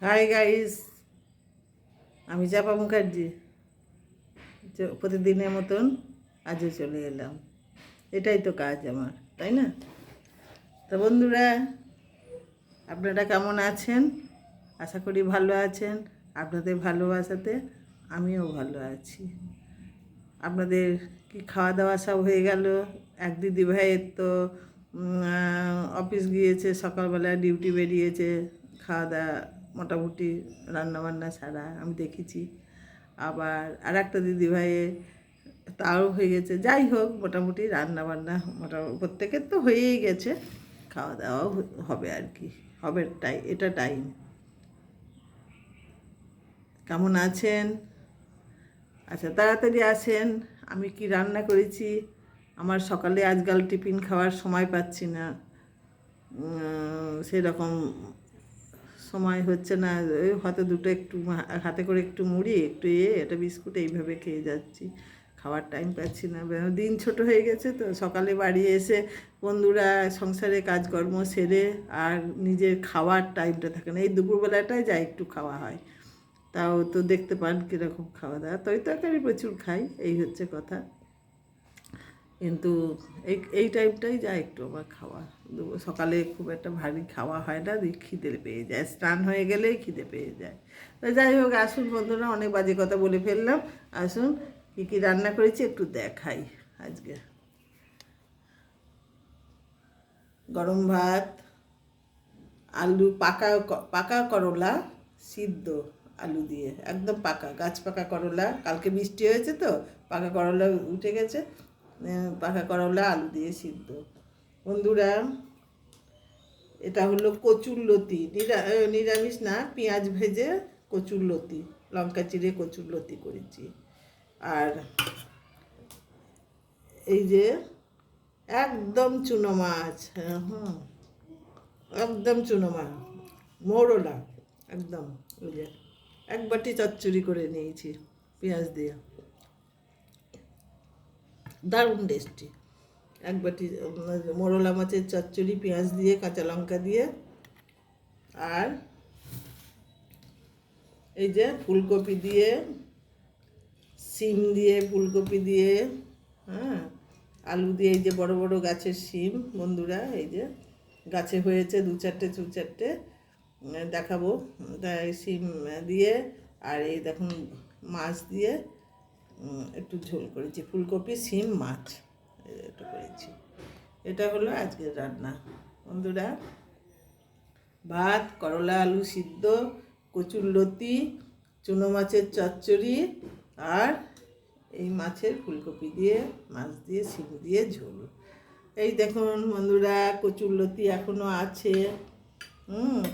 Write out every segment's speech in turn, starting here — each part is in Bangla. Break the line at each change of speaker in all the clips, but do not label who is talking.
হাই গাইস, আমি চাপা মুখার্জি। প্রতিদিনের মতন আজও চলে এলাম। এটাই তো কাজ আমার, তাই না? তো বন্ধুরা, আপনারা কেমন আছেন? আশা করি ভালো আছেন। আপনাদের ভালোবাসাতে আমিও ভালো আছি। আপনাদের কি খাওয়া দাওয়া সব হয়ে গেল? এক দিদি ভাইয়ের তো অফিস গিয়েছে, সকালবেলা ডিউটি বেরিয়েছে, খাওয়া দাওয়া মোটামুটি রান্নাবান্না ছাড়া আমি দেখেছি। আবার আর একটা দিদি ভাইয়ের তাও হয়ে গেছে। যাই হোক, মোটামুটি রান্নাবান্না মোটামুটি প্রত্যেকের তো হয়েই গেছে, খাওয়া দাওয়াও হবে আর কি, হবে এটা টাইম। কেমন আছেন? আচ্ছা, তাড়াতাড়ি আসেন। আমি কি রান্না করেছি? আমার সকালে আজকাল টিফিন খাওয়ার সময় পাচ্ছি না, সেরকম সময় হচ্ছে না। ওই হয়তো দুটো একটু হাতে করে একটু মুড়ি, একটু একটা বিস্কুট এইভাবে খেয়ে যাচ্ছি। খাওয়ার টাইম পাচ্ছি না, দিন ছোট হয়ে গেছে তো। সকালে বাড়ি এসে বন্ধুরা সংসারে কাজকর্ম সেরে আর নিজের খাওয়ার টাইমটা থাকে না। এই দুপুরবেলাটায় যা একটু খাওয়া হয়, তাও তো দেখতে পান কীরকম খাওয়া দাওয়া। তরকারি প্রচুর খাই, এই হচ্ছে কথা। কিন্তু এই টাইমটাই যা একটু আমার খাওয়া। সকালে খুব একটা ভারী খাওয়া হয় না, খিদে পেয়ে যায়, স্নান হয়ে গেলেই খিদে পেয়ে যায়। তো যাই হোক, আসুন বন্ধুরা, অনেক বাজে কথা বলে ফেললাম। আসুন কী কী রান্না করেছি একটু দেখাই। আজকে গরম ভাত, আলু পাকা করলা সিদ্ধ, আলু দিয়ে একদম পাকা, গাছ পাকা করলা। কালকে বৃষ্টি হয়েছে তো পাকা করলা উঠে গেছে। পাকা করলা আলু দিয়ে সিদ্ধ। বন্ধুরা, এটা হলো কচুরলতি, নিরামিষ না, পেঁয়াজ ভেজে কচুরলতি, লঙ্কা চিড়ে কচুরলতি করেছি। আর এই যে একদম চুনো মাছ, একদম চুনো মাছ, মৌরলা একদম। ওই যে এক বাটি চচ্চড়ি করে নিয়েছি পেঁয়াজ দিয়ে, দারুণ টেস্টি। এক বাটি মোরলা মাছের চচ্চড়ি পেঁয়াজ দিয়ে, কাঁচা লঙ্কা দিয়ে। আর এই যে ফুলকপি দিয়ে, শিম দিয়ে, ফুলকপি দিয়ে, আলু দিয়ে, এই যে বড় বড় গাছের শিম বন্ধুরা, এই যে গাছে হয়েছে দু চারটে দেখাবো। তাই শিম দিয়ে, আর এই দেখুন মাছ দিয়ে একটু ঝোল করেছি, ফুলকপি শিম মাছ এটা করেছি। এটা হলো আজকের রান্না বন্ধুরা। ভাত, করলা আলু সিদ্ধ, কচুরলতি, চুনো মাছের চচ্চড়ি, আর এই মাছের ফুলকপি দিয়ে, মাছ দিয়ে, শিম দিয়ে ঝোল। এই দেখুন বন্ধুরা, কচুরলতি এখনও আছে।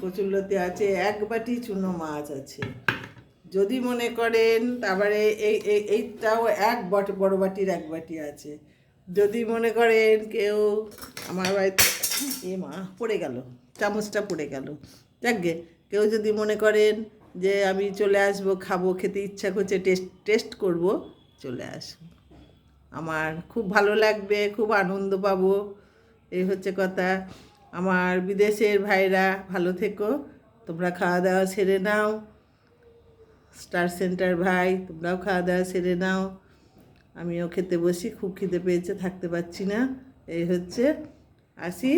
কচুরলতি আছে, এক বাটি চুনো মাছ আছে। যদি মনে করেন, তারপরে এইটাও বড় বাটির এক বাটি আছে। যদি মনে করেন কেউ, আমার বাড়িতে পড়ে গেল, চামচটা পড়ে গেল, যাকগে, কেউ যদি মনে করেন যে আমি চলে আসবো, খাবো, খেতে ইচ্ছা করছে, টেস্ট করব, চলে আসবো। আমার খুব ভালো লাগবে, খুব আনন্দ পাবো, এই হচ্ছে কথা। আমার বিদেশের ভাইরা ভালো থেকো, তোমরা খাওয়া দাওয়া সেরে নাও। স্টার সেন্টার ভাই, তোমরাও খাওয়া দাওয়া সেরে নাও। আমিও খেতে বসি, খুব খিদে পেয়েছে, থাকতে পারছি না, এই হচ্ছে। আসি।